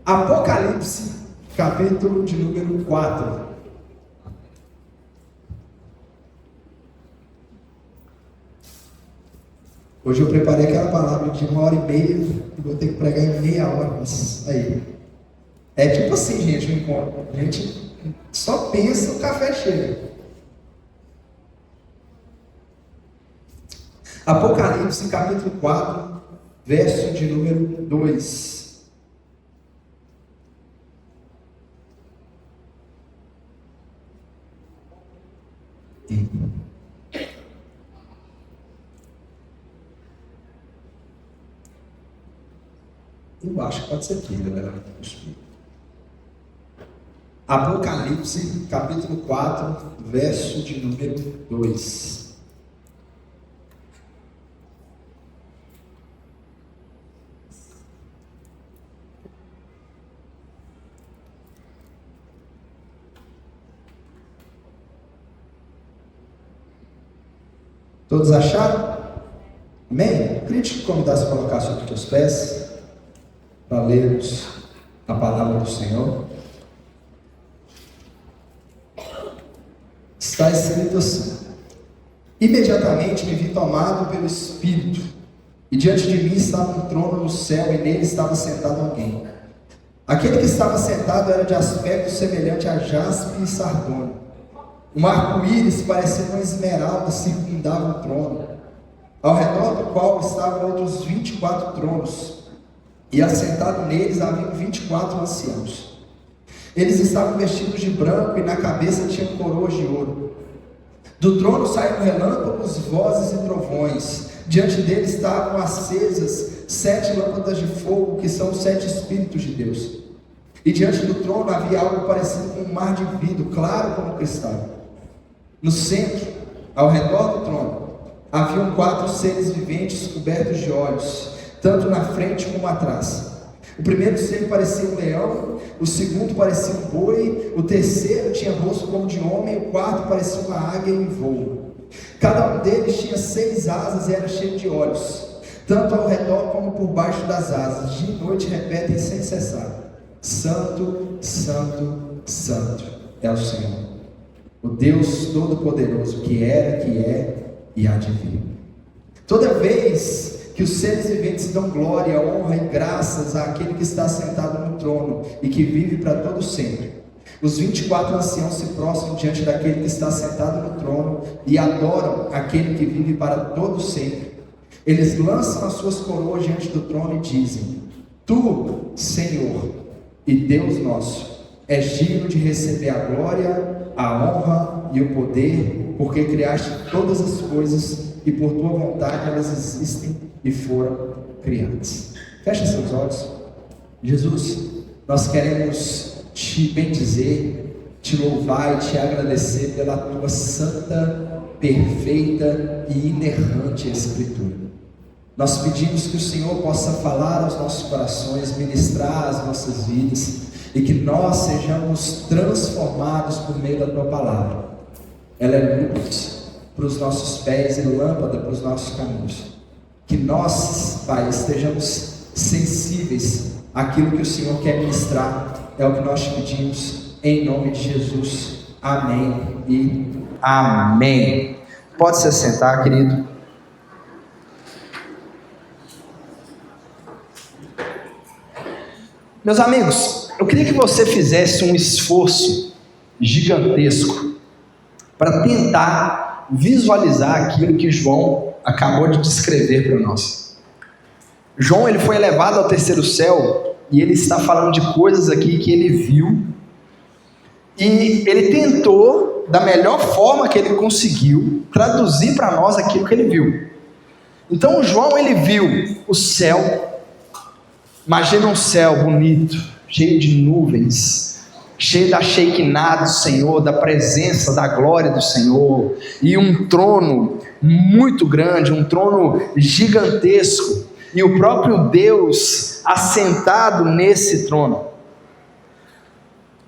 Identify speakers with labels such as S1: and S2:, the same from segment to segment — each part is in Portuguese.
S1: Apocalipse, capítulo de número 4. Hoje eu preparei aquela palavra de 1h30 e vou ter que pregar em meia hora. Mas aí. É tipo assim, gente, um encontro. A gente só pensa, o café chega. Apocalipse, capítulo 4, verso de número 2. Eu acho que pode ser aqui, galera. Apocalipse, capítulo 4, verso de número 2. Todos acharam? Amém? Eu queria te convidar a colocar sobre os teus pés para lermos a palavra do Senhor. Está escrito assim: imediatamente me vi tomado pelo Espírito, e diante de mim estava um trono no céu, e nele estava sentado alguém. Aquele que estava sentado era de aspecto semelhante a jaspe e sardônio. Um arco-íris parecendo uma esmeralda circundava o trono, ao redor do qual estavam outros 24 tronos, e assentado neles haviam 24 anciãos. Eles estavam vestidos de branco, e na cabeça tinham coroas de ouro. Do trono saíram relâmpagos, vozes e trovões. Diante deles estavam acesas 7 lâmpadas de fogo, que são os 7 Espíritos de Deus. E diante do trono havia algo parecido com um mar de vidro, claro como cristal. No centro, ao redor do trono, haviam 4 seres viventes cobertos de olhos, tanto na frente como atrás. O primeiro ser parecia um leão, o segundo parecia um boi, o terceiro tinha rosto como de homem, o quarto parecia uma águia em voo. Cada um deles tinha 6 asas e era cheio de olhos, tanto ao redor como por baixo das asas. Dia e noite repetem sem cessar: Santo, Santo, Santo é o Senhor, o Deus Todo-Poderoso, que era, que é e há de vir. Toda vez que os seres viventes dão glória, honra e graças àquele que está sentado no trono e que vive para todo sempre, os 24 anciãos se prostram diante daquele que está sentado no trono e adoram aquele que vive para todo sempre. Eles lançam as suas coroas diante do trono e dizem: Tu, Senhor e Deus nosso, és digno de receber a glória, a honra e o poder, porque criaste todas as coisas e por tua vontade elas existem e foram criadas. Feche seus olhos. Jesus, nós queremos te bendizer, te louvar e te agradecer pela tua santa, perfeita e inerrante Escritura. Nós pedimos que o Senhor possa falar aos nossos corações, ministrar as nossas vidas, e que nós sejamos transformados por meio da tua palavra. Ela é luz para os nossos pés e lâmpada para os nossos caminhos. Que nós, Pai, estejamos sensíveis àquilo que o Senhor quer ministrar. É o que nós te pedimos, em nome de Jesus. Amém e amém. Pode se sentar, querido. Meus amigos, eu queria que você fizesse um esforço gigantesco para tentar visualizar aquilo que João acabou de descrever para nós. João, ele foi elevado ao terceiro céu e ele está falando de coisas aqui que ele viu, e ele tentou, da melhor forma que ele conseguiu, traduzir para nós aquilo que ele viu. Então João, ele viu o céu. Imagina um céu bonito, cheio de nuvens, cheio da Shekinah do Senhor, da presença, da glória do Senhor, e um trono muito grande, um trono gigantesco, e o próprio Deus assentado nesse trono.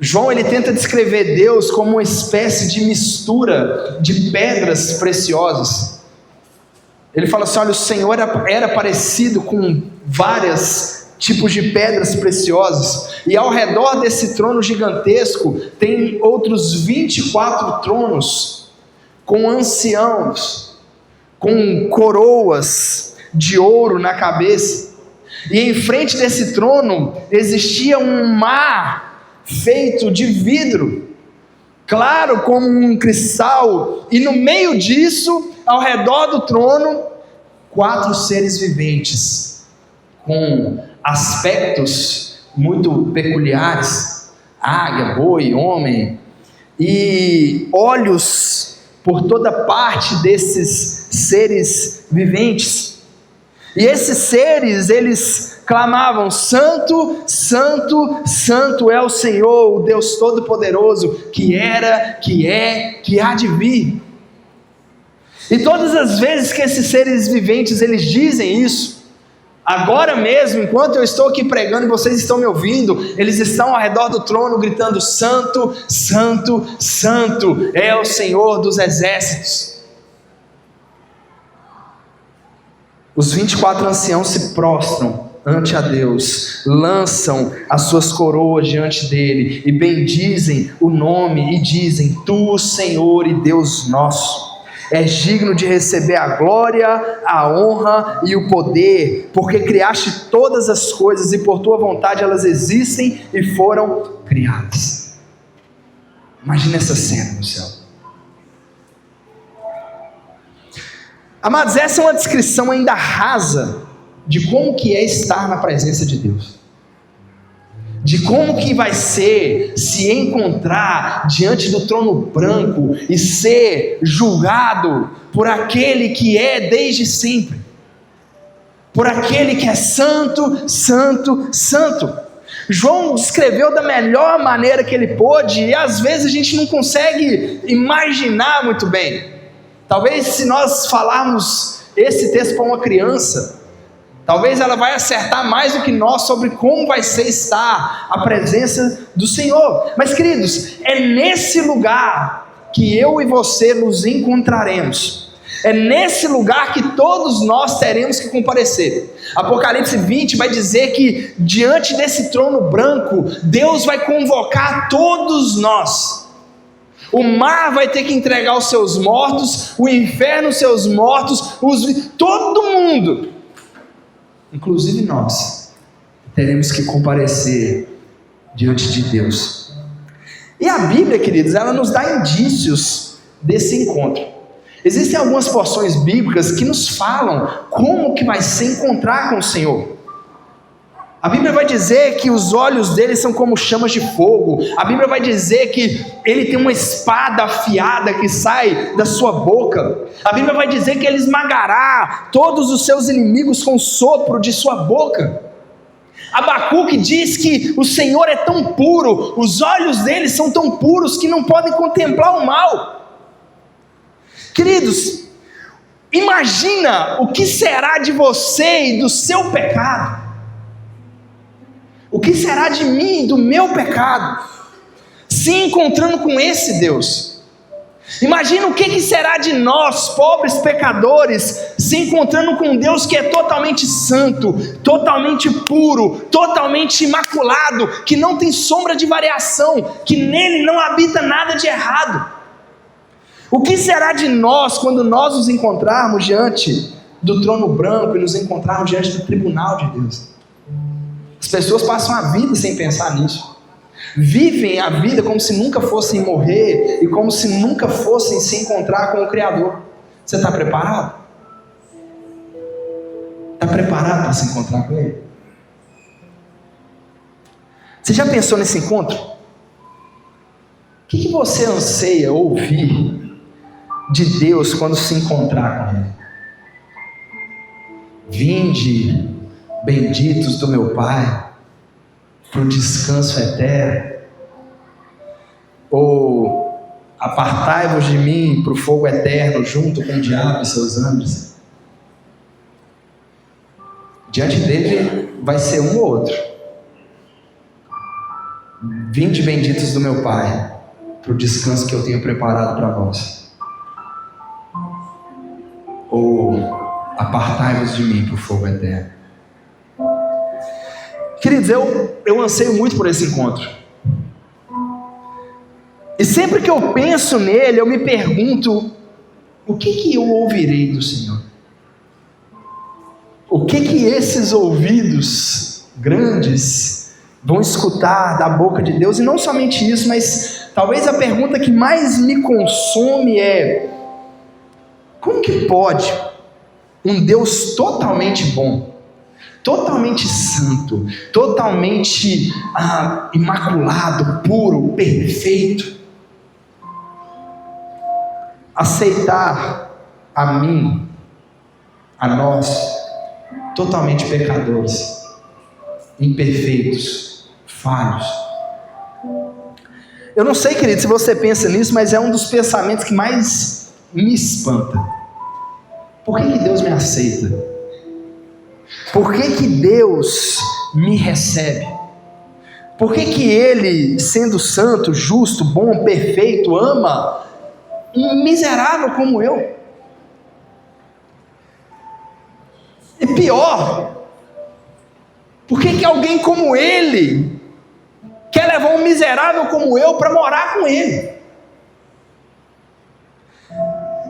S1: João, ele tenta descrever Deus como uma espécie de mistura de pedras preciosas. Ele fala assim: olha, o Senhor era parecido com várias tipos de pedras preciosas, e ao redor desse trono gigantesco tem outros 24 tronos, com anciãos, com coroas de ouro na cabeça, e em frente desse trono existia um mar feito de vidro, claro como um cristal, e no meio disso, ao redor do trono, 4 seres viventes, com aspectos muito peculiares, águia, boi, homem, e olhos por toda parte desses seres viventes. E esses seres, eles clamavam: Santo, Santo, Santo é o Senhor, o Deus Todo-Poderoso, que era, que é, que há de vir. E todas as vezes que esses seres viventes, eles dizem isso, agora mesmo, enquanto eu estou aqui pregando e vocês estão me ouvindo, eles estão ao redor do trono gritando: Santo, Santo, Santo é o Senhor dos exércitos. Os 24 anciãos se prostram ante a Deus, lançam as suas coroas diante dele e bendizem o nome e dizem: Tu, Senhor e Deus nosso, és digno de receber a glória, a honra e o poder, porque criaste todas as coisas e por tua vontade elas existem e foram criadas. Imagina essa cena no céu. Amados, essa é uma descrição ainda rasa de como que é estar na presença de Deus, de como que vai ser se encontrar diante do trono branco e ser julgado por aquele que é desde sempre, por aquele que é santo, santo, santo. João descreveu da melhor maneira que ele pôde, e às vezes a gente não consegue imaginar muito bem. Talvez se nós falarmos esse texto para uma criança, talvez ela vai acertar mais do que nós sobre como vai ser estar a presença do Senhor. Mas queridos, é nesse lugar que eu e você nos encontraremos. É nesse lugar que todos nós teremos que comparecer. Apocalipse 20 vai dizer que diante desse trono branco, Deus vai convocar todos nós. O mar vai ter que entregar os seus mortos, o inferno os seus mortos, todo mundo, inclusive nós, teremos que comparecer diante de Deus. E a Bíblia, queridos, ela nos dá indícios desse encontro. Existem algumas porções bíblicas que nos falam como que vai se encontrar com o Senhor. A Bíblia vai dizer que os olhos dele são como chamas de fogo. A Bíblia vai dizer que ele tem uma espada afiada que sai da sua boca. A Bíblia vai dizer que ele esmagará todos os seus inimigos com o sopro de sua boca. Abacuque diz que o Senhor é tão puro, os olhos dele são tão puros que não podem contemplar o mal. Queridos, imagina o que será de você e do seu pecado. O que será de mim e do meu pecado, se encontrando com esse Deus? Imagina o que será de nós, pobres pecadores, se encontrando com um Deus que é totalmente santo, totalmente puro, totalmente imaculado, que não tem sombra de variação, que nele não habita nada de errado. O que será de nós quando nós nos encontrarmos diante do trono branco e nos encontrarmos diante do tribunal de Deus? As pessoas passam a vida sem pensar nisso, vivem a vida como se nunca fossem morrer e como se nunca fossem se encontrar com o Criador. Você está preparado? Está preparado para se encontrar com Ele? Você já pensou nesse encontro? O que você anseia ouvir de Deus quando se encontrar com Ele? Vinde, benditos do meu Pai, para o descanso eterno. Ou apartai-vos de mim para o fogo eterno, junto com o diabo e seus anjos. Diante dele vai ser um ou outro. Vinde, benditos do meu Pai, para o descanso que eu tenho preparado para vós. Ou apartai-vos de mim para o fogo eterno.
S2: Queridos, eu anseio muito por esse encontro. E sempre que eu penso nele, eu me pergunto, o que eu ouvirei do Senhor? O que esses ouvidos grandes vão escutar da boca de Deus? E não somente isso, mas talvez a pergunta que mais me consome é: como que pode um Deus totalmente bom, totalmente santo, totalmente imaculado, puro, perfeito, aceitar a mim, a nós, totalmente pecadores, imperfeitos, falhos? Eu não sei, querido, se você pensa nisso, mas é um dos pensamentos que mais me espanta. Por que Deus me aceita? Por que Deus me recebe? Por que Ele, sendo santo, justo, bom, perfeito, ama um miserável como eu? E pior, por que alguém como Ele quer levar um miserável como eu para morar com Ele?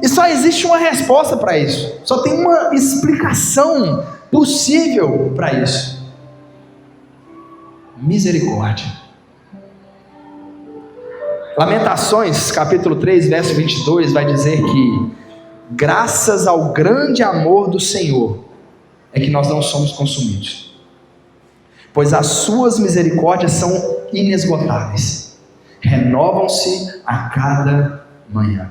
S2: E só existe uma resposta para isso, só tem uma explicação possível para isso: misericórdia. Lamentações, capítulo 3, verso 22, vai dizer que graças ao grande amor do Senhor é que nós não somos consumidos, pois as suas misericórdias são inesgotáveis, renovam-se a cada manhã.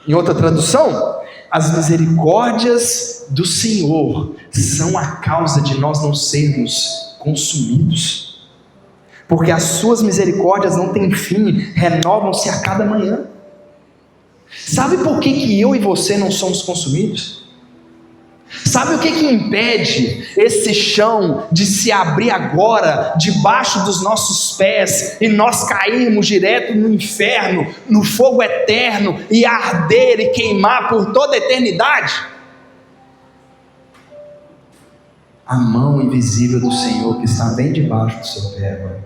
S2: Em outra tradução, as misericórdias do Senhor são a causa de nós não sermos consumidos, porque as suas misericórdias não têm fim, renovam-se a cada manhã. Sabe por que eu e você não somos consumidos? Sabe o que impede esse chão de se abrir agora debaixo dos nossos pés e nós cairmos direto no inferno, no fogo eterno, e arder e queimar por toda a eternidade? A mão invisível do Senhor que está bem debaixo do seu pé, mano,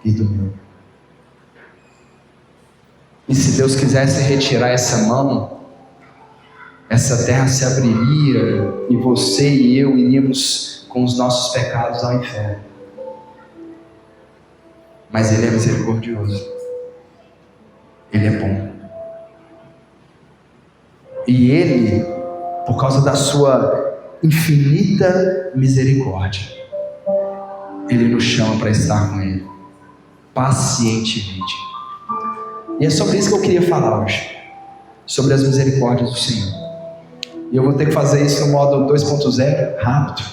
S2: e do meu. E se Deus quisesse retirar essa mão, essa terra se abriria e você e eu iríamos com os nossos pecados ao inferno. Mas Ele é misericordioso, Ele é bom, e Ele, por causa da sua infinita misericórdia, Ele nos chama para estar com Ele pacientemente. E é sobre isso que eu queria falar hoje, sobre as misericórdias do Senhor. E eu vou ter que fazer isso no modo 2.0, rápido.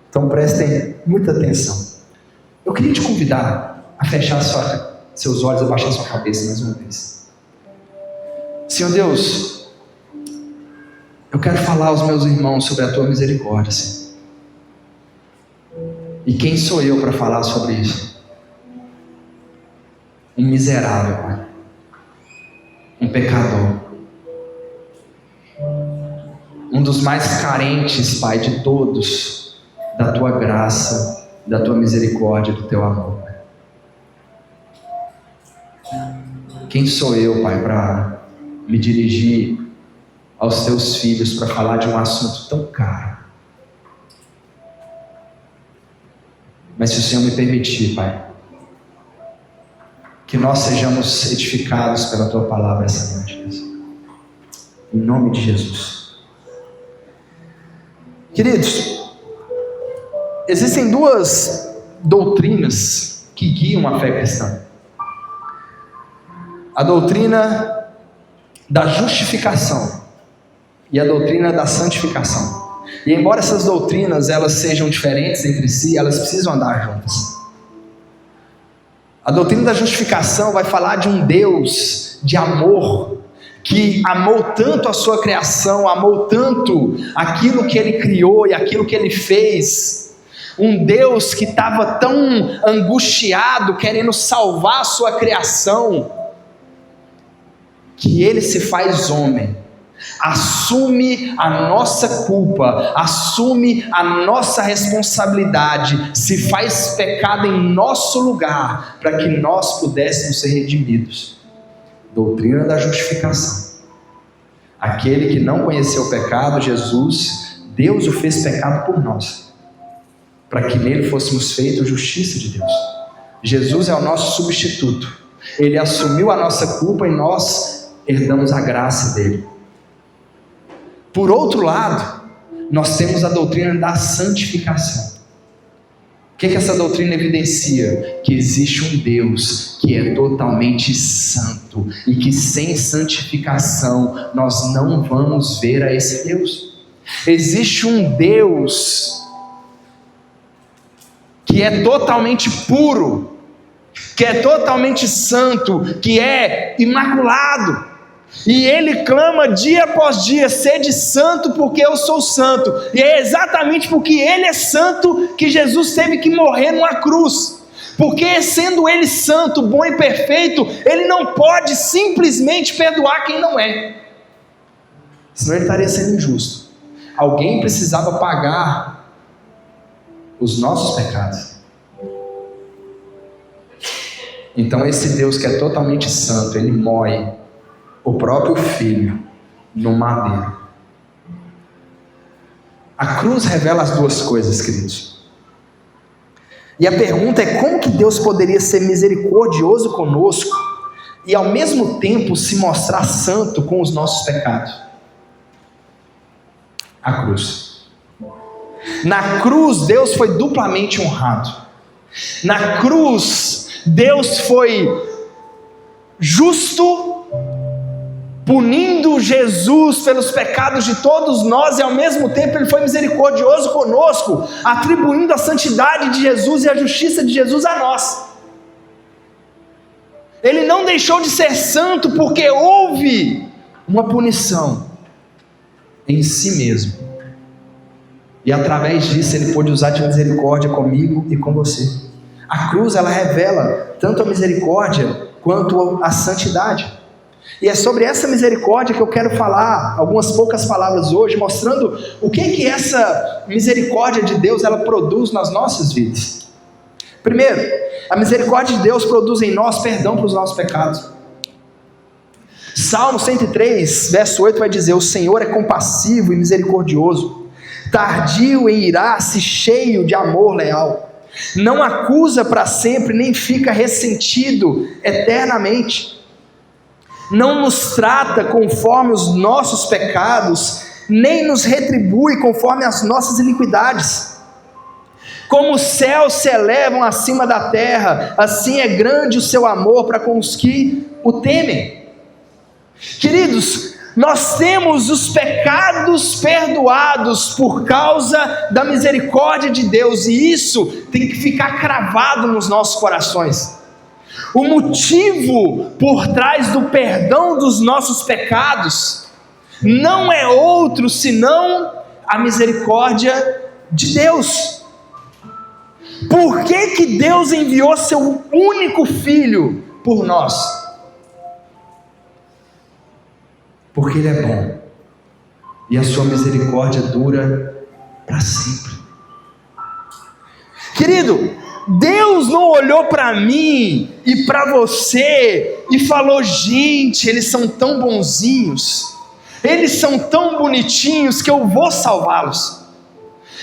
S2: Então prestem muita atenção. Eu queria te convidar a fechar seus olhos, a baixar sua cabeça mais uma vez. Senhor Deus, eu quero falar aos meus irmãos sobre a Tua misericórdia, Senhor. E quem sou eu para falar sobre isso? Um miserável, Pai. Um pecador. Um dos mais carentes, Pai, de todos, da Tua graça, da Tua misericórdia, do Teu amor. Quem sou eu, Pai, para me dirigir aos Teus filhos para falar de um assunto tão caro? Mas se o Senhor me permitir, Pai, que nós sejamos edificados pela Tua palavra essa noite, Deus. Em nome de Jesus. Queridos, existem duas doutrinas que guiam a fé cristã: a doutrina da justificação e a doutrina da santificação. E embora essas doutrinas elas sejam diferentes entre si, elas precisam andar juntas. A doutrina da justificação vai falar de um Deus de amor, que amou tanto a sua criação, amou tanto aquilo que Ele criou e aquilo que Ele fez. Um Deus que estava tão angustiado, querendo salvar a sua criação, que Ele se faz homem, assume a nossa culpa, assume a nossa responsabilidade, se faz pecado em nosso lugar, para que nós pudéssemos ser redimidos. Doutrina da justificação. Aquele que não conheceu o pecado, Jesus, Deus o fez pecado por nós, para que nele fôssemos feitos justiça de Deus. Jesus é o nosso substituto. Ele assumiu a nossa culpa e nós herdamos a graça dele. Por outro lado, nós temos a doutrina da santificação. O que essa doutrina evidencia? Que existe um Deus que é totalmente santo e que sem santificação nós não vamos ver a esse Deus. Existe um Deus que é totalmente puro, que é totalmente santo, que é imaculado. E ele clama dia após dia: sede santo porque eu sou santo. E é exatamente porque ele é santo que Jesus teve que morrer numa cruz. Porque sendo ele santo, bom e perfeito, ele não pode simplesmente perdoar quem não é, senão ele estaria sendo injusto. Alguém precisava pagar os nossos pecados. Então esse Deus que é totalmente santo, ele moe o próprio Filho no madeiro. A cruz revela as duas coisas, queridos. E a pergunta é: como que Deus poderia ser misericordioso conosco e ao mesmo tempo se mostrar santo com os nossos pecados? A cruz. Na cruz Deus foi duplamente honrado. Na cruz Deus foi justo, punindo Jesus pelos pecados de todos nós, e ao mesmo tempo ele foi misericordioso conosco, atribuindo a santidade de Jesus e a justiça de Jesus a nós. Ele não deixou de ser santo porque houve uma punição em si mesmo, e através disso ele pôde usar de misericórdia comigo e com você. A cruz, ela revela tanto a misericórdia quanto a santidade. E é sobre essa misericórdia que eu quero falar algumas poucas palavras hoje, mostrando o que essa misericórdia de Deus ela produz nas nossas vidas. Primeiro, a misericórdia de Deus produz em nós perdão para os nossos pecados. Salmo 103, verso 8 vai dizer: o Senhor é compassivo e misericordioso, tardio em irar-se, cheio de amor leal. Não acusa para sempre, nem fica ressentido eternamente. Não nos trata conforme os nossos pecados, nem nos retribui conforme as nossas iniquidades. Como os céus se elevam acima da terra, assim é grande o seu amor para com os que o temem. Queridos, nós temos os pecados perdoados por causa da misericórdia de Deus, e isso tem que ficar cravado nos nossos corações. O motivo por trás do perdão dos nossos pecados não é outro senão a misericórdia de Deus. Por que Deus enviou seu único filho por nós? Porque ele é bom e a sua misericórdia dura para sempre. Querido, Deus não olhou para mim e para você e falou: gente, eles são tão bonzinhos, eles são tão bonitinhos que eu vou salvá-los.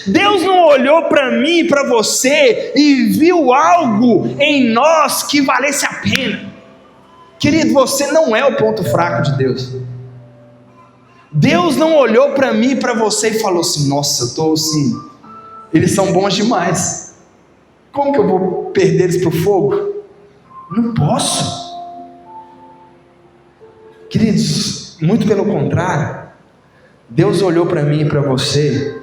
S2: Deus não olhou para mim e para você e viu algo em nós que valesse a pena. Querido, você não é o ponto fraco de Deus. Deus não olhou para mim e para você e falou assim: nossa, eu estou assim, eles são bons demais, como que eu vou perder eles para o fogo? Não posso. Queridos, muito pelo contrário, Deus olhou para mim e para você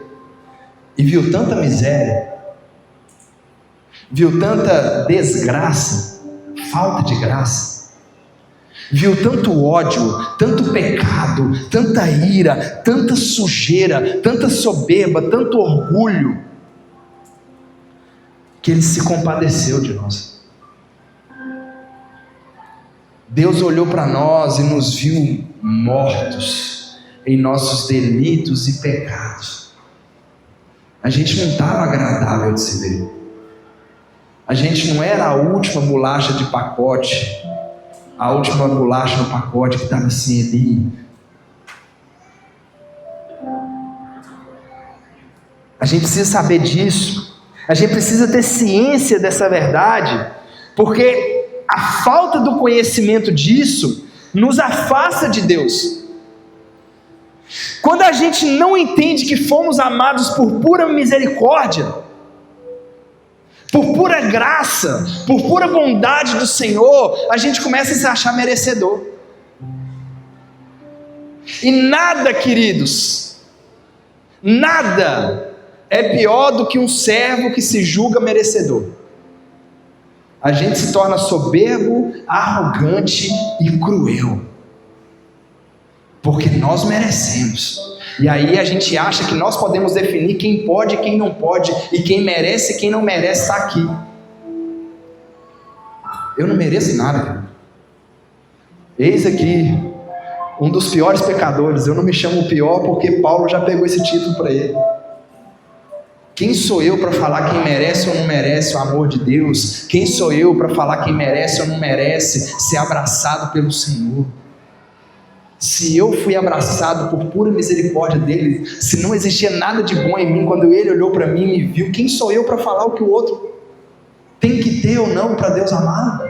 S2: e viu tanta miséria, viu tanta desgraça, falta de graça, viu tanto ódio, tanto pecado, tanta ira, tanta sujeira, tanta soberba, tanto orgulho, que Ele se compadeceu de nós. Deus olhou para nós e nos viu mortos, em nossos delitos e pecados. A gente não estava agradável de se ver. A gente não era a última bolacha de pacote, a última bolacha no pacote que estava assim ali. A gente precisa saber disso. A gente precisa ter ciência dessa verdade, porque a falta do conhecimento disso nos afasta de Deus. Quando a gente não entende que fomos amados por pura misericórdia, por pura graça, por pura bondade do Senhor, a gente começa a se achar merecedor. E nada, queridos, nada é pior do que um servo que se julga merecedor. A gente se torna soberbo, arrogante e cruel, porque nós merecemos. E aí a gente acha que nós podemos definir quem pode e quem não pode, e quem merece e quem não merece estar aqui. Eu não mereço nada, cara. Eis aqui um dos piores pecadores. Eu não me chamo o pior porque Paulo já pegou esse título para ele. Quem sou eu para falar quem merece ou não merece o amor de Deus? Quem sou eu para falar quem merece ou não merece ser abraçado pelo Senhor? Se eu fui abraçado por pura misericórdia dele, se não existia nada de bom em mim, quando ele olhou para mim e me viu, quem sou eu para falar o que o outro tem que ter ou não para Deus amar?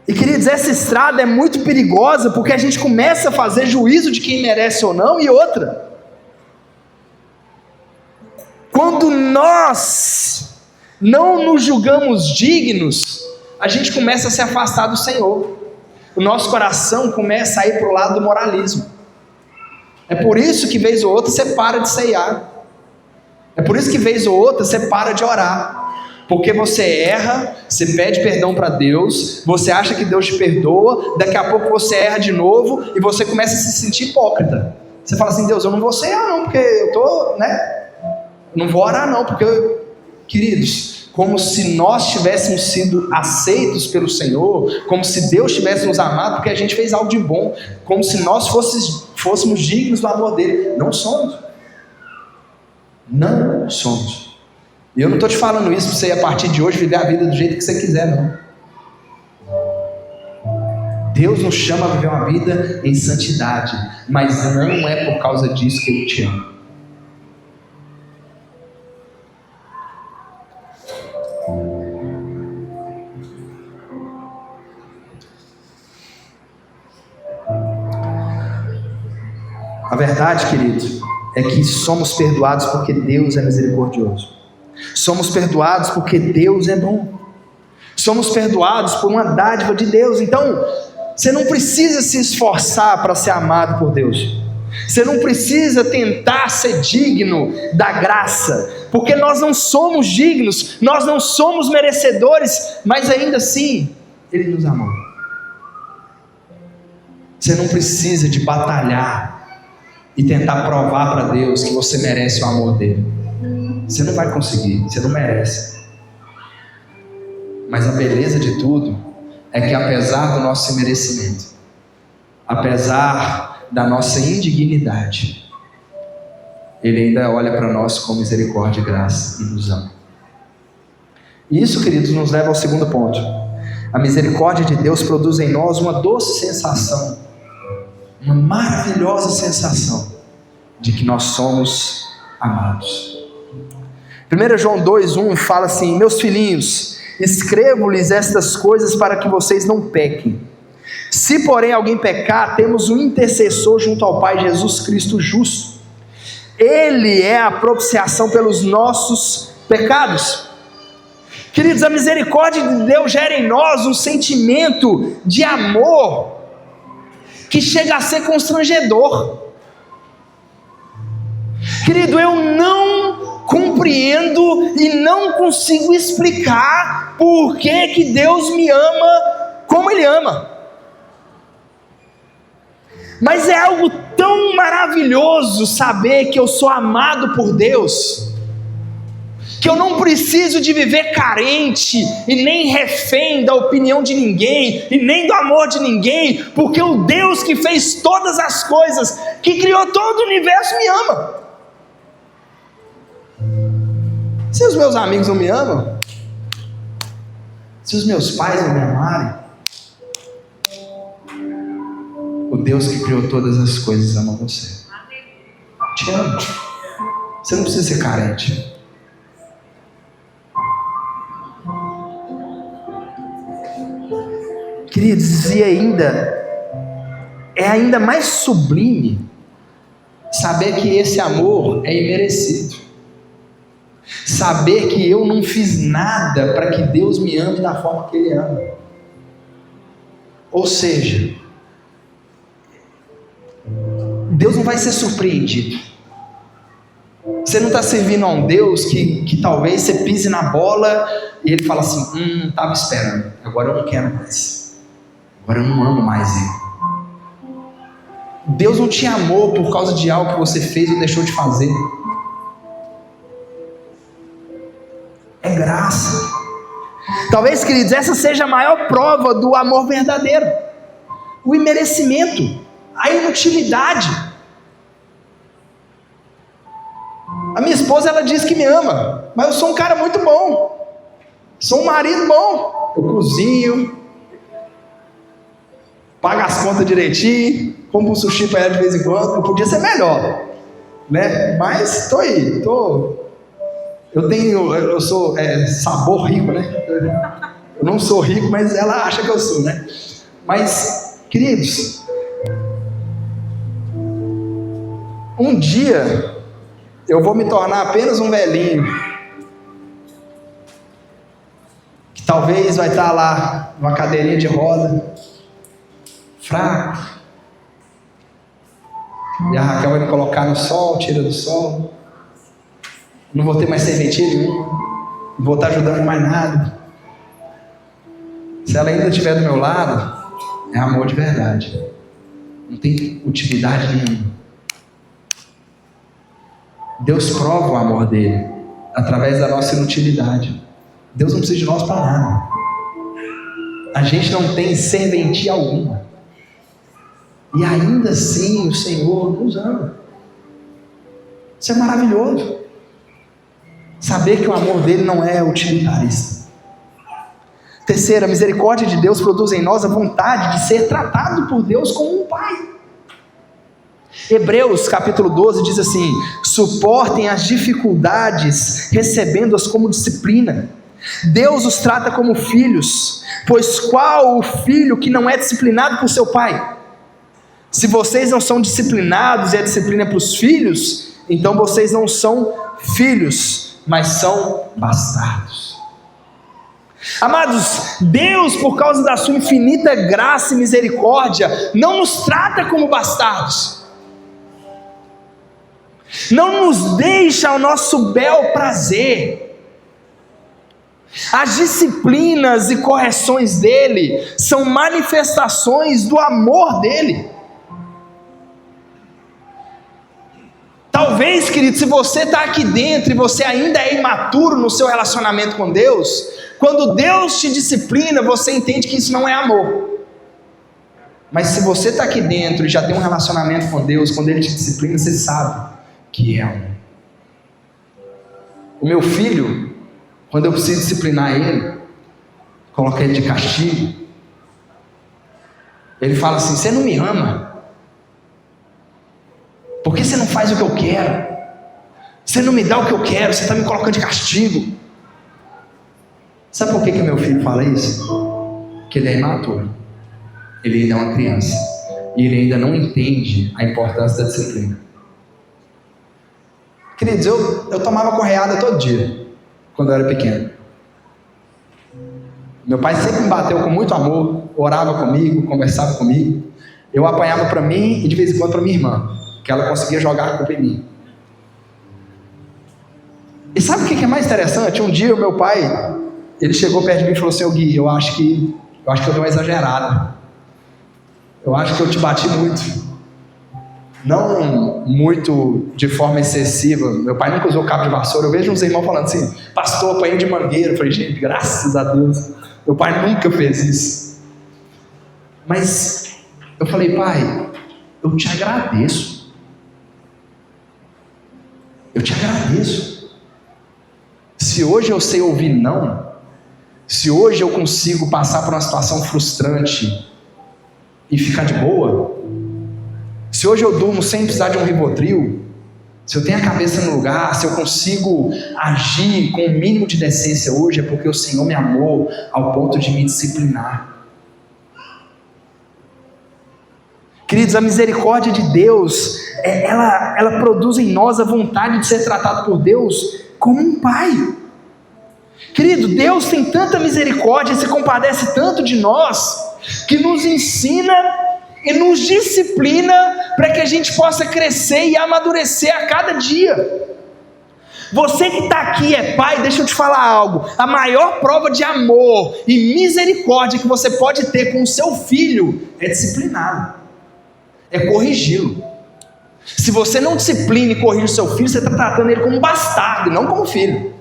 S2: E queridos, essa estrada é muito perigosa, porque a gente começa a fazer juízo de quem merece ou não. E outra, quando nós não nos julgamos dignos, a gente começa a se afastar do Senhor. O nosso coração começa a ir para o lado do moralismo. É por isso que vez ou outra você para de ceiar. É por isso que vez ou outra você para de orar. Porque você erra, você pede perdão para Deus, você acha que Deus te perdoa, daqui a pouco você erra de novo e você começa a se sentir hipócrita. Você fala assim: Deus, eu não vou ceiar não, porque eu estou, não vou orar não, porque queridos, como se nós tivéssemos sido aceitos pelo Senhor, como se Deus tivesse nos amado porque a gente fez algo de bom, como se nós fôssemos dignos do amor dele. Não somos. Não somos. E eu não estou te falando isso para você, a partir de hoje, viver a vida do jeito que você quiser, não. Deus nos chama a viver uma vida em santidade, mas não é por causa disso que Ele te ama. A verdade, querido, é que somos perdoados porque Deus é misericordioso. Somos perdoados porque Deus é bom. Somos perdoados por uma dádiva de Deus. Então, você não precisa se esforçar para ser amado por Deus. Você não precisa tentar ser digno da graça, porque nós não somos dignos, nós não somos merecedores, mas ainda assim, Ele nos amou. Você não precisa de batalhar e tentar provar para Deus que você merece o amor dele. Você não vai conseguir, você não merece. Mas a beleza de tudo é que, apesar do nosso merecimento, apesar da nossa indignidade, Ele ainda olha para nós com misericórdia e graça e nos ama. E isso, queridos, nos leva ao segundo ponto. A misericórdia de Deus produz em nós uma doce sensação, uma maravilhosa sensação de que nós somos amados. 1 João 2,1 fala assim: meus filhinhos, escrevo-lhes estas coisas para que vocês não pequem. Se porém alguém pecar, temos um intercessor junto ao Pai, Jesus Cristo justo. Ele é a propiciação pelos nossos pecados. Queridos, a misericórdia de Deus gera em nós um sentimento de amor que chega a ser constrangedor. Querido, eu não compreendo e não consigo explicar por que Deus me ama como Ele ama. Mas é algo tão maravilhoso saber que eu sou amado por Deus, que eu não preciso de viver carente e nem refém da opinião de ninguém e nem do amor de ninguém, porque o Deus que fez todas as coisas, que criou todo o universo, me ama. Se os meus amigos não me amam, se os meus pais não me amarem, o Deus que criou todas as coisas ama você. Te amo. Você não precisa ser carente. Queridos, e é ainda mais sublime saber que esse amor é imerecido. Saber que eu não fiz nada para que Deus me ame da forma que Ele ama. Ou seja, Deus não vai ser surpreendido. Você não está servindo a um Deus que talvez você pise na bola e Ele fala assim, não estava esperando, agora eu não quero mais, agora eu não amo mais Ele. Deus não te amou por causa de algo que você fez ou deixou de fazer. É graça. Talvez, queridos, essa seja a maior prova do amor verdadeiro. O imerecimento, a inutilidade. A minha esposa, ela diz que me ama, mas eu sou um cara muito bom. Sou um marido bom. Eu cozinho, pago as contas direitinho, como um sushi para ela de vez em quando. Eu podia ser melhor, né? Mas estou aí, eu sou sabor rico, né? Eu não sou rico, mas ela acha que eu sou, né? Mas, queridos, um dia eu vou me tornar apenas um velhinho que talvez vai estar lá numa cadeirinha de roda, fraco, e a Raquel vai me colocar no sol, tira do sol. Não vou ter mais serventia nenhuma, não vou estar ajudando mais nada. Se ela ainda estiver do meu lado, é amor de verdade, não tem utilidade nenhuma. Deus prova o amor dele através da nossa inutilidade. Deus não precisa de nós para nada. A gente não tem serventia alguma, e ainda assim o Senhor nos ama. Isso é maravilhoso. Saber que o amor dele não é utilitarista. Terceira, a misericórdia de Deus produz em nós a vontade de ser tratado por Deus como um pai. Hebreus capítulo 12 diz assim: suportem as dificuldades, recebendo-as como disciplina. Deus os trata como filhos, pois qual o filho que não é disciplinado por seu pai? Se vocês não são disciplinados e a disciplina é para os filhos, então vocês não são filhos, mas são bastardos. Amados, Deus, por causa da sua infinita graça e misericórdia, não nos trata como bastardos, não nos deixa ao nosso bel prazer. As disciplinas e correções dele são manifestações do amor dele. Talvez, querido, se você está aqui dentro e você ainda é imaturo no seu relacionamento com Deus, quando Deus te disciplina, você entende que isso não é amor. Mas se você está aqui dentro e já tem um relacionamento com Deus, quando Ele te disciplina, você sabe que é amor. O meu filho, quando eu preciso disciplinar ele, colocar ele de castigo, ele fala assim: você não me ama? Por que você não faz o que eu quero? Você não me dá o que eu quero, você está me colocando de castigo. Sabe por que meu filho fala isso? Porque ele é imaturo, ele ainda é uma criança, e ele ainda não entende a importância da disciplina. Queridos, eu tomava correada todo dia, quando eu era pequeno. Meu pai sempre me bateu com muito amor, orava comigo, conversava comigo. Eu apanhava para mim e de vez em quando para minha irmã, que ela conseguia jogar a culpa em mim. E sabe o que é mais interessante? Um dia o meu pai, ele chegou perto de mim e falou assim: Gui, eu acho que eu dei uma exagerada. Eu acho que eu te bati muito. não muito de forma excessiva. Meu pai nunca usou cabo de vassoura. Eu vejo uns irmãos falando assim, pastor, apanhei de mangueira. Eu falei, gente, graças a Deus, meu pai nunca fez isso. Mas eu falei, pai, eu te agradeço. Eu te agradeço. Se hoje eu sei ouvir não, se hoje eu consigo passar por uma situação frustrante e ficar de boa, se hoje eu durmo sem precisar de um Rivotril, se eu tenho a cabeça no lugar, se eu consigo agir com o mínimo de decência hoje, é porque o Senhor me amou ao ponto de me disciplinar. Queridos, a misericórdia de Deus, ela produz em nós a vontade de ser tratado por Deus como um pai. Querido, Deus tem tanta misericórdia e se compadece tanto de nós, que nos ensina e nos disciplina para que a gente possa crescer e amadurecer a cada dia. Você que está aqui é pai, deixa eu te falar algo. A maior prova de amor e misericórdia que você pode ter com o seu filho é discipliná-lo, é corrigi-lo. Se você não disciplina e corrige o seu filho, você está tratando ele como um bastardo, não como filho.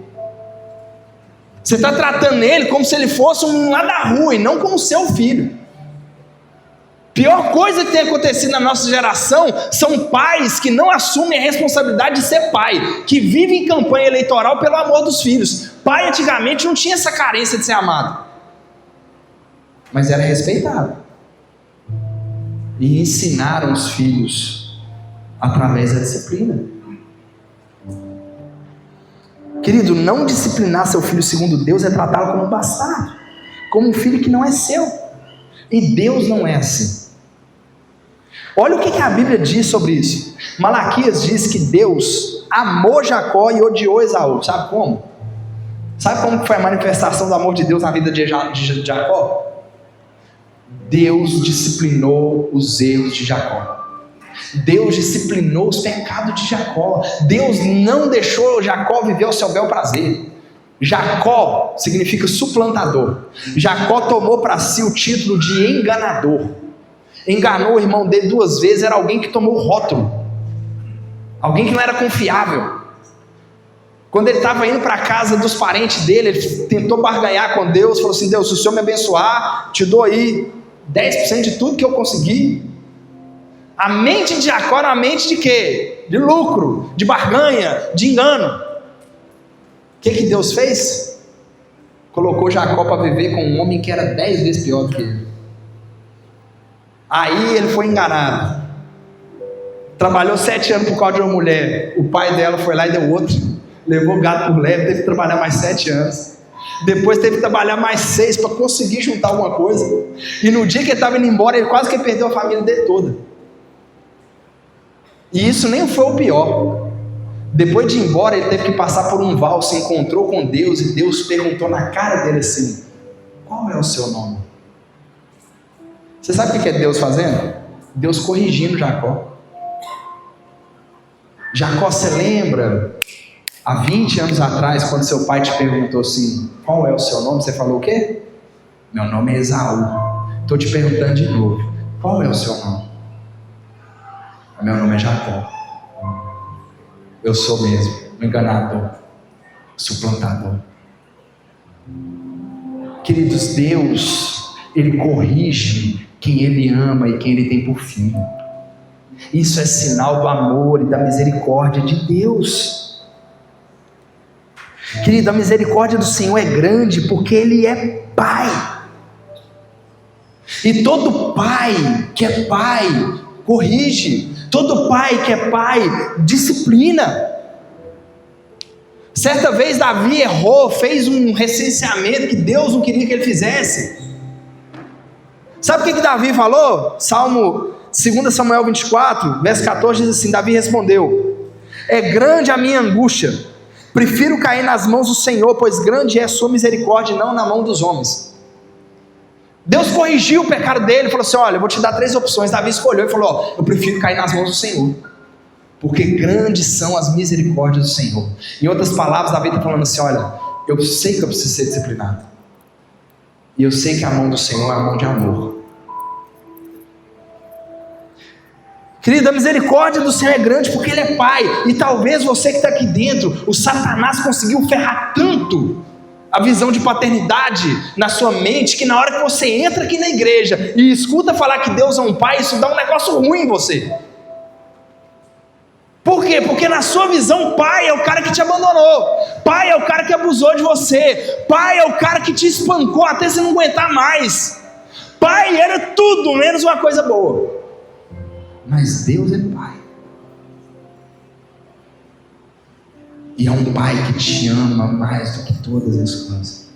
S2: Você está tratando ele como se ele fosse um lá da rua e não como seu filho. Pior coisa que tem acontecido na nossa geração são pais que não assumem a responsabilidade de ser pai, que vivem em campanha eleitoral pelo amor dos filhos. Pai antigamente não tinha essa carência de ser amado, mas era respeitado. E ensinaram os filhos através da disciplina. Querido, não disciplinar seu filho segundo Deus é tratá-lo como um bastardo, como um filho que não é seu. E Deus não é assim. Olha o que a Bíblia diz sobre isso. Malaquias diz que Deus amou Jacó e odiou Esaú. Sabe como? Sabe como foi a manifestação do amor de Deus na vida de Jacó? Deus disciplinou os erros de Jacó. Deus disciplinou os pecados de Jacó. Deus não deixou Jacó viver ao seu bel prazer. Jacó significa suplantador. Jacó tomou para si o título de enganador. Enganou o irmão dele 2 vezes. Era alguém que tomou o rótulo, alguém que não era confiável. Quando ele estava indo para a casa dos parentes dele, ele tentou barganhar com Deus. Falou assim: Deus, se o Senhor me abençoar, te dou aí 10% de tudo que eu conseguir. A mente de Jacó era a mente de quê? De lucro, de barganha, de engano. O que Deus fez? Colocou Jacó para viver com um homem que era 10 vezes pior do que ele. Aí ele foi enganado. Trabalhou 7 anos por causa de uma mulher. O pai dela foi lá e deu outro. Levou gato por leve, teve que trabalhar mais 7 anos. Depois teve que trabalhar mais 6 para conseguir juntar alguma coisa. E no dia que ele estava indo embora, ele quase que perdeu a família dele toda. E isso nem foi o pior. Depois de ir embora, ele teve que passar por um vale, se encontrou com Deus, e Deus perguntou na cara dele assim: qual é o seu nome? Você sabe o que é Deus fazendo? Deus corrigindo Jacó. Jacó, você lembra, há 20 anos atrás, quando seu pai te perguntou assim: qual é o seu nome? Você falou o quê? Meu nome é Esaú. Estou te perguntando de novo: qual é o seu nome? Meu nome é Jacó. Eu sou mesmo um enganador, suplantador. Queridos, Deus, Ele corrige quem Ele ama e quem Ele tem por filho. Isso é sinal do amor e da misericórdia de Deus. Querido, a misericórdia do Senhor é grande porque Ele é Pai. E todo pai que é pai corrige. Todo pai que é pai disciplina. Certa vez Davi errou, fez um recenseamento que Deus não queria que ele fizesse. Sabe o que Davi falou? 2 Samuel 24, verso 14 diz assim: Davi respondeu: é grande a minha angústia, prefiro cair nas mãos do Senhor, pois grande é a sua misericórdia e não na mão dos homens. Deus corrigiu o pecado dele, falou assim: olha, eu vou te dar 3 opções. Davi escolheu e falou: eu prefiro cair nas mãos do Senhor, porque grandes são as misericórdias do Senhor. Em outras palavras, Davi está falando assim: olha, eu sei que eu preciso ser disciplinado, e eu sei que a mão do Senhor é a mão de amor. Querido, a misericórdia do Senhor é grande porque Ele é Pai. E talvez você que está aqui dentro, o Satanás conseguiu ferrar tanto a visão de paternidade na sua mente, que na hora que você entra aqui na igreja e escuta falar que Deus é um Pai, isso dá um negócio ruim em você. Por quê? Porque na sua visão, pai é o cara que te abandonou, pai é o cara que abusou de você, pai é o cara que te espancou até você não aguentar mais, pai era tudo menos uma coisa boa. Mas Deus é Pai, e é um Pai que te ama mais do que todas as coisas.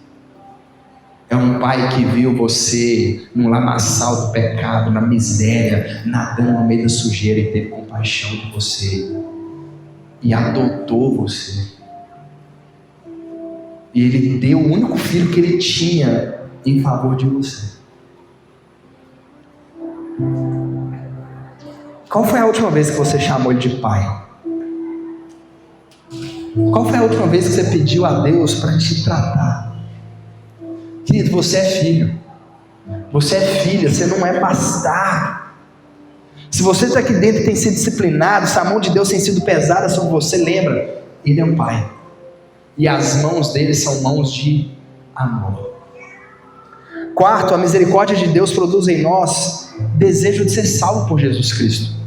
S2: É um Pai que viu você no lamaçal do pecado, na miséria, nadando no meio da sujeira, e teve compaixão de você e adotou você, e Ele deu o único filho que Ele tinha em favor de você. Qual foi a última vez que você chamou Ele de Pai? Qual foi a última vez que você pediu a Deus para te tratar? Querido, você é filho, você é filha, você não é bastardo. Se você está aqui dentro e tem sido disciplinado, se a mão de Deus tem sido pesada sobre você, lembra, Ele é um Pai, e as mãos dele são mãos de amor. Quarto, a misericórdia de Deus produz em nós desejo de ser salvo por Jesus Cristo.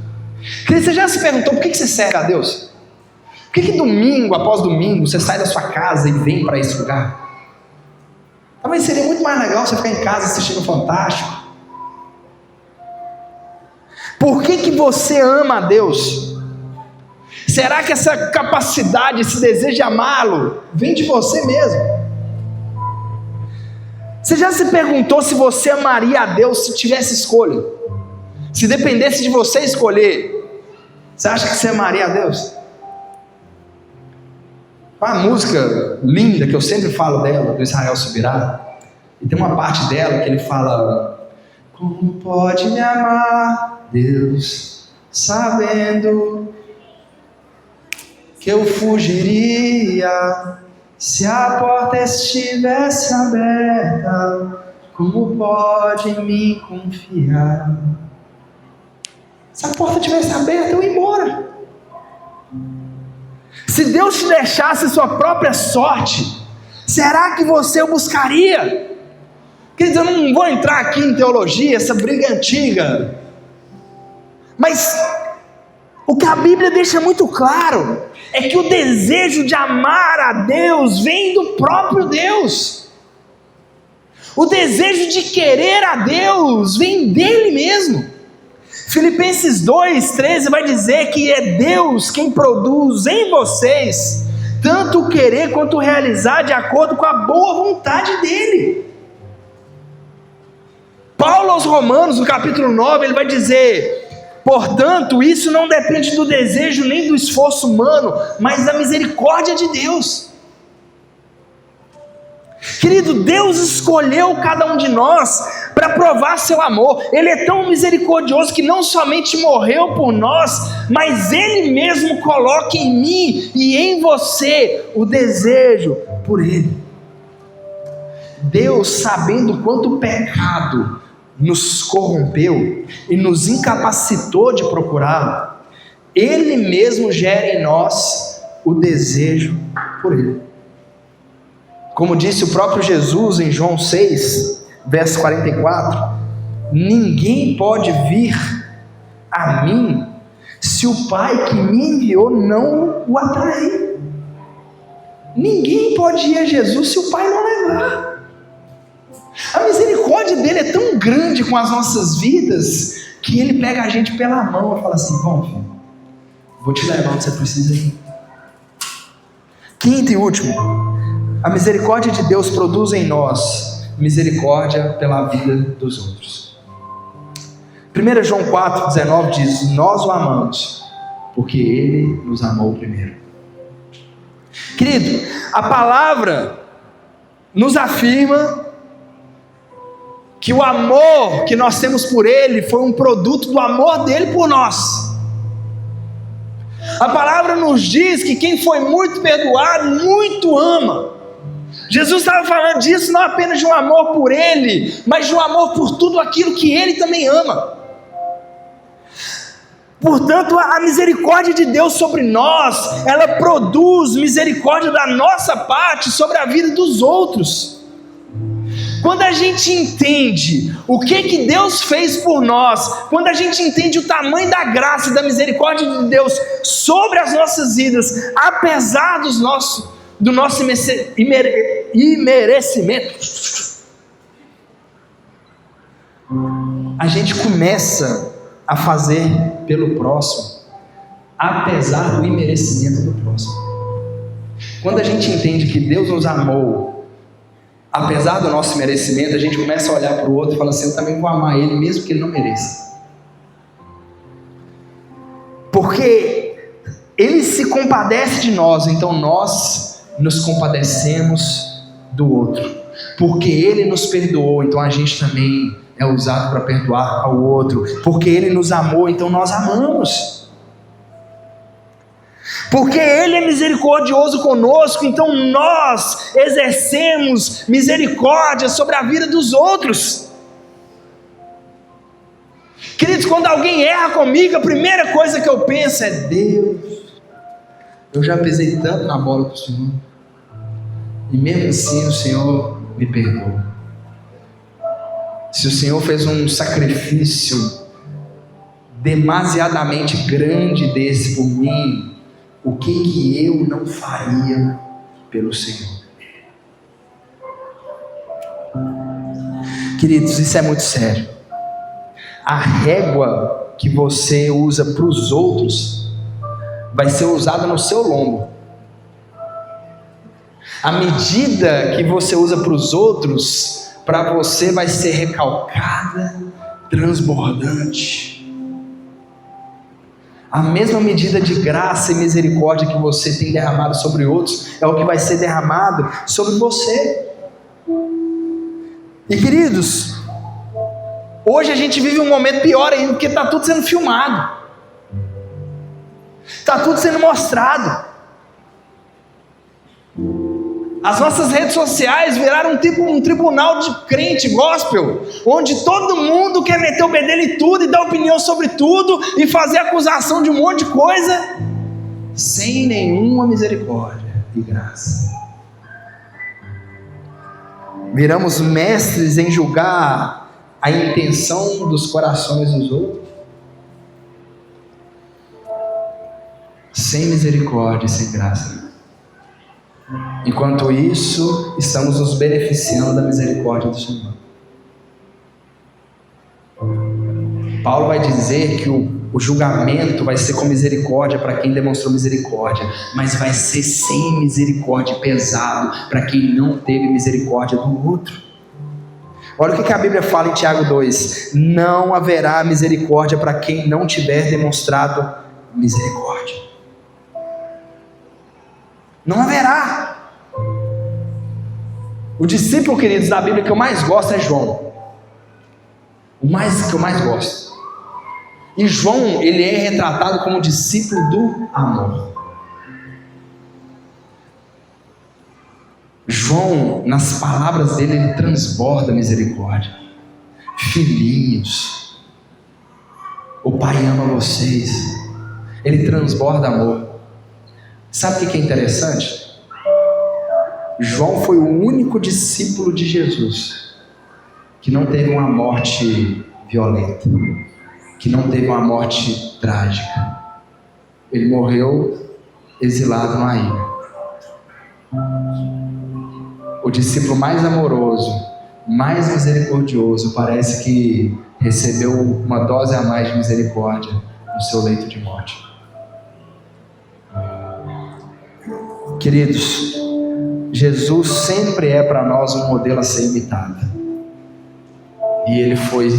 S2: Querido, você já se perguntou por que você serve a Deus? Por que domingo após domingo você sai da sua casa e vem para esse lugar? Talvez seria muito mais legal você ficar em casa assistindo o Fantástico. Por que você ama a Deus? Será que essa capacidade, esse desejo de amá-lo, vem de você mesmo? Você já se perguntou se você amaria a Deus se tivesse escolha? Se dependesse de você escolher, você acha que você amaria a Deus? Uma música linda que eu sempre falo dela, do Israel Subirá, e tem uma parte dela que ele fala: como pode me amar, Deus, sabendo que eu fugiria se a porta estivesse aberta? Como pode me confiar? Se a porta estivesse aberta, eu ia embora. Se Deus te deixasse sua própria sorte, será que você o buscaria? Quer dizer, eu não vou entrar aqui em teologia, essa briga antiga, mas o que a Bíblia deixa muito claro é que o desejo de amar a Deus vem do próprio Deus. O desejo de querer a Deus vem dele mesmo. Filipenses 2,13 vai dizer que é Deus quem produz em vocês tanto o querer quanto o realizar de acordo com a boa vontade dele. Paulo aos Romanos, no capítulo 9, ele vai dizer: portanto, isso não depende do desejo nem do esforço humano, mas da misericórdia de Deus. Querido, Deus escolheu cada um de nós para provar seu amor. Ele é tão misericordioso que não somente morreu por nós, mas Ele mesmo coloca em mim e em você o desejo por Ele. Deus, sabendo quanto o pecado nos corrompeu e nos incapacitou de procurá-lo, Ele mesmo gera em nós o desejo por Ele. Como disse o próprio Jesus em João 6, verso 44, ninguém pode vir a mim se o Pai que me enviou não o atrair. Ninguém pode ir a Jesus se o Pai não levar. A misericórdia dele é tão grande com as nossas vidas que ele pega a gente pela mão e fala assim: bom, filho, vou te levar onde você precisa ir. Quinto e último, a misericórdia de Deus produz em nós misericórdia pela vida dos outros. 1 João 4,19 diz: nós o amamos porque Ele nos amou primeiro. Querido, a palavra nos afirma que o amor que nós temos por Ele foi um produto do amor dele por nós. A palavra nos diz que quem foi muito perdoado, muito ama. Jesus estava falando disso não apenas de um amor por Ele, mas de um amor por tudo aquilo que Ele também ama. Portanto, a misericórdia de Deus sobre nós, ela produz misericórdia da nossa parte sobre a vida dos outros. Quando a gente entende o que Deus fez por nós, quando a gente entende o tamanho da graça e da misericórdia de Deus sobre as nossas vidas, apesar do nosso imerecimento, a gente começa a fazer pelo próximo, apesar do imerecimento do próximo. Quando a gente entende que Deus nos amou, apesar do nosso merecimento, a gente começa a olhar para o outro e fala assim: eu também vou amar ele, mesmo que ele não mereça. Porque ele se compadece de nós, então nós nos compadecemos do outro. Porque ele nos perdoou, então a gente também é usado para perdoar ao outro. Porque ele nos amou, então nós amamos. Porque ele é misericordioso conosco, então nós exercemos misericórdia sobre a vida dos outros. Queridos, quando alguém erra comigo, a primeira coisa que eu penso é: Deus, eu já pisei tanto na bola do Senhor, e mesmo assim o Senhor me perdoa. Se o Senhor fez um sacrifício demasiadamente grande desse por mim, o que eu não faria pelo Senhor? Queridos, isso é muito sério. A régua que você usa para os outros vai ser usada no seu lombo. A medida que você usa para os outros, para você vai ser recalcada, transbordante. A mesma medida de graça e misericórdia que você tem derramado sobre outros é o que vai ser derramado sobre você. E queridos, hoje a gente vive um momento pior ainda, porque está tudo sendo filmado, está tudo sendo mostrado. As nossas redes sociais viraram um tribunal de crente gospel, onde todo mundo quer meter o bedelho em tudo e dar opinião sobre tudo e fazer acusação de um monte de coisa, sem nenhuma misericórdia e graça. Viramos mestres em julgar a intenção dos corações dos outros, sem misericórdia e sem graça. Enquanto isso, estamos nos beneficiando da misericórdia do Senhor. Paulo vai dizer que o julgamento vai ser com misericórdia para quem demonstrou misericórdia, mas vai ser sem misericórdia, pesado para quem não teve misericórdia do outro. Olha o que a Bíblia fala em Tiago 2: não haverá misericórdia para quem não tiver demonstrado misericórdia. Não haverá. O discípulo, queridos, da Bíblia que eu mais gosto é João. Que eu mais gosto. E João, ele é retratado como discípulo do amor. João, nas palavras dele, ele transborda misericórdia. Filhinhos, o Pai ama vocês. Ele transborda amor. Sabe o que é interessante? João foi o único discípulo de Jesus que não teve uma morte violenta, que não teve uma morte trágica. Ele morreu exilado numa ilha. O discípulo mais amoroso, mais misericordioso, parece que recebeu uma dose a mais de misericórdia no seu leito de morte. Queridos, Jesus sempre é para nós um modelo a ser imitado. E Ele foi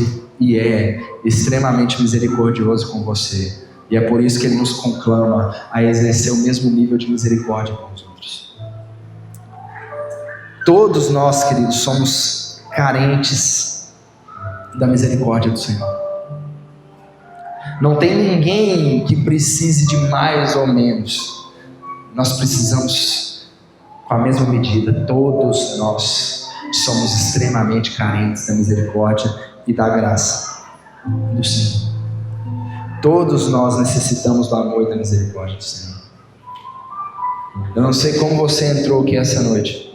S2: e é extremamente misericordioso com você. E é por isso que Ele nos conclama a exercer o mesmo nível de misericórdia com os outros. Todos nós, queridos, somos carentes da misericórdia do Senhor. Não tem ninguém que precise de mais ou menos. Nós precisamos com a mesma medida. Todos nós somos extremamente carentes da misericórdia e da graça do Senhor. Todos nós necessitamos do amor e da misericórdia do Senhor. Eu não sei como você entrou aqui essa noite.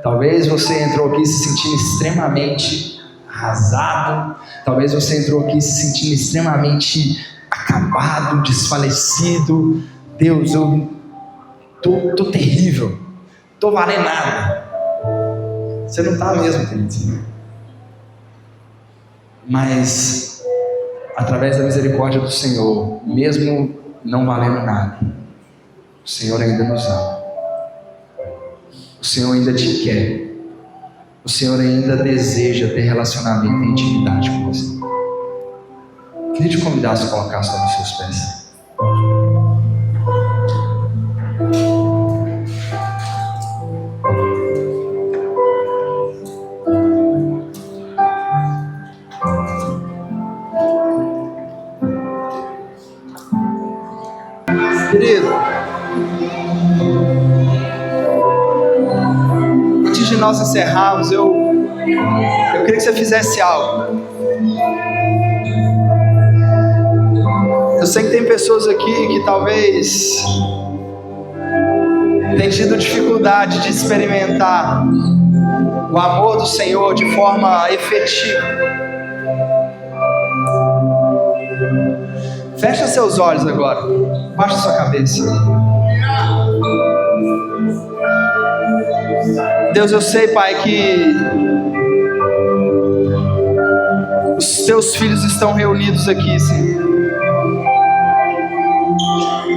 S2: Talvez você entrou aqui se sentindo extremamente arrasado. Talvez você entrou aqui se sentindo extremamente acabado, desfalecido. Deus, eu tô terrível. Tô valendo nada. Você não está mesmo, querido. Mas, através da misericórdia do Senhor, mesmo não valendo nada, o Senhor ainda nos ama. O Senhor ainda te quer. O Senhor ainda deseja ter relacionamento e intimidade com você. Queria te convidar a se colocar sobre os seus pés. Querido, antes de nós encerrarmos, eu queria que você fizesse algo. Eu sei que tem pessoas aqui que talvez tenham tido dificuldade de experimentar o amor do Senhor de forma efetiva. Fecha seus olhos agora. Baixa sua cabeça. Deus, eu sei, Pai, que os teus filhos estão reunidos aqui, Senhor.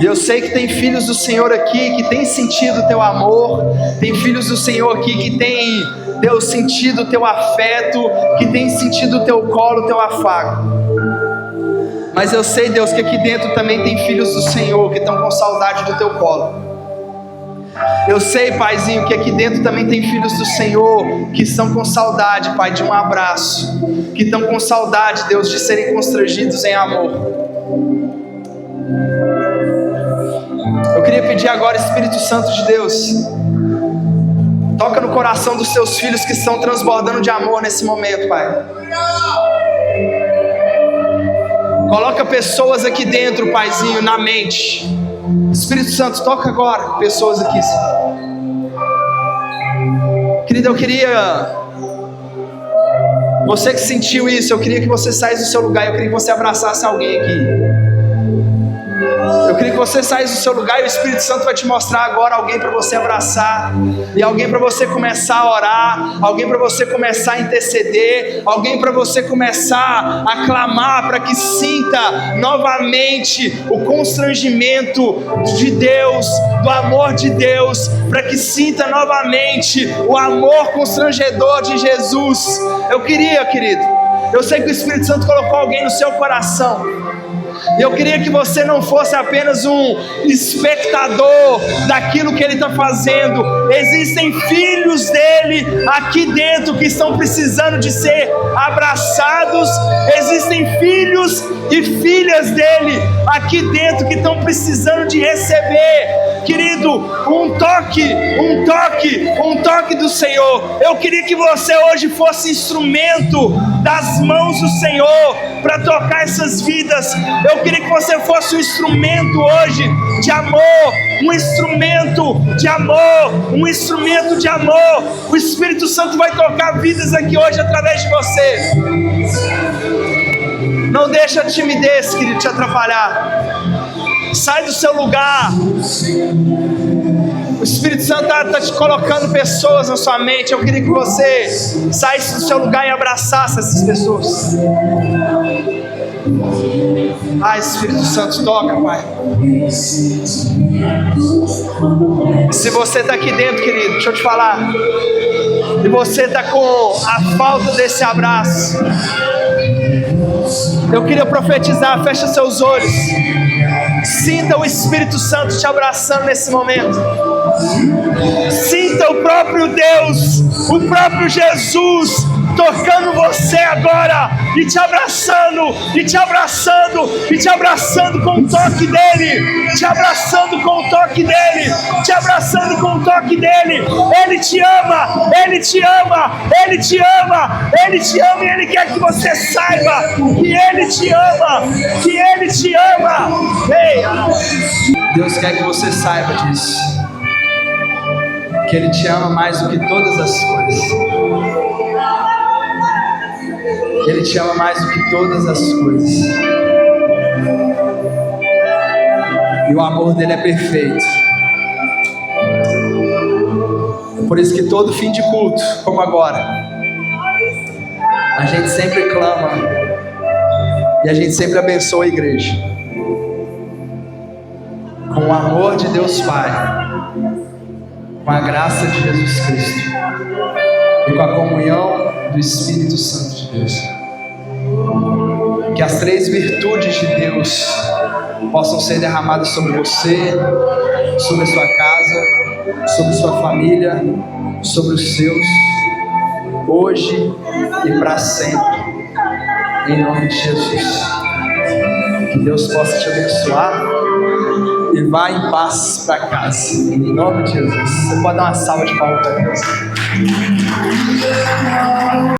S2: E eu sei que tem filhos do Senhor aqui que tem sentido o teu amor. Tem filhos do Senhor aqui que tem, Deus, sentido o teu afeto, que tem sentido o teu colo, o teu afago. Mas eu sei, Deus, que aqui dentro também tem filhos do Senhor que estão com saudade do teu colo. Eu sei, Paizinho, que aqui dentro também tem filhos do Senhor que estão com saudade, Pai, de um abraço. Que estão com saudade, Deus, de serem constrangidos em amor. Eu queria pedir agora, Espírito Santo de Deus, toca no coração dos teus filhos que estão transbordando de amor nesse momento, Pai. Coloca pessoas aqui dentro, Paizinho, na mente. Espírito Santo, toca agora pessoas aqui. Querida, eu queria... Você que sentiu isso, eu queria que você saísse do seu lugar. Eu queria que você abraçasse alguém aqui. Eu queria que você saísse do seu lugar e o Espírito Santo vai te mostrar agora alguém para você abraçar, e alguém para você começar a orar, alguém para você começar a interceder, alguém para você começar a clamar para que sinta novamente o constrangimento de Deus, do amor de Deus, para que sinta novamente o amor constrangedor de Jesus. Eu queria, querido, eu sei que o Espírito Santo colocou alguém no seu coração. Eu queria que você não fosse apenas um espectador daquilo que Ele está fazendo. Existem filhos dele aqui dentro que estão precisando de ser abraçados. Existem filhos e filhas dele aqui dentro que estão precisando de receber, querido, um toque do Senhor. Eu queria que você hoje fosse instrumento das mãos do Senhor para tocar essas vidas. Eu queria que você fosse um instrumento hoje de amor, um instrumento de amor, um instrumento de amor. O Espírito Santo vai tocar vidas aqui hoje através de você. Não deixa a timidez, querido, te atrapalhar. Sai do seu lugar. O Espírito Santo está te colocando pessoas na sua mente. Eu queria que você saísse do seu lugar e abraçasse essas pessoas. Espírito Santo, toca, Pai. Se você está aqui dentro, querido, deixa eu te falar, e você está com a falta desse abraço, eu queria profetizar. Fecha seus olhos. Sinta o Espírito Santo te abraçando nesse momento. Sinta o próprio Deus, o próprio Jesus tocando você agora e te abraçando, e te abraçando, e te abraçando com o toque dele, te abraçando com o toque dele, te abraçando com o toque dele. Ele te ama, ele te ama, ele te ama, ele te ama, e ele quer que você saiba que ele te ama, que ele te ama. Ei, Deus quer que você saiba disso, que ele te ama mais do que todas as coisas. Ele te ama mais do que todas as coisas. E o amor dele é perfeito. Por isso que todo fim de culto, como agora, a gente sempre clama e a gente sempre abençoa a igreja com o amor de Deus Pai, com a graça de Jesus Cristo e com a comunhão do Espírito Santo de Deus. Que as três virtudes de Deus possam ser derramadas sobre você, sobre a sua casa, sobre sua família, sobre os seus, hoje e para sempre, em nome de Jesus. Que Deus possa te abençoar e vá em paz para casa, em nome de Jesus. Você pode dar uma salva de palmas para Deus.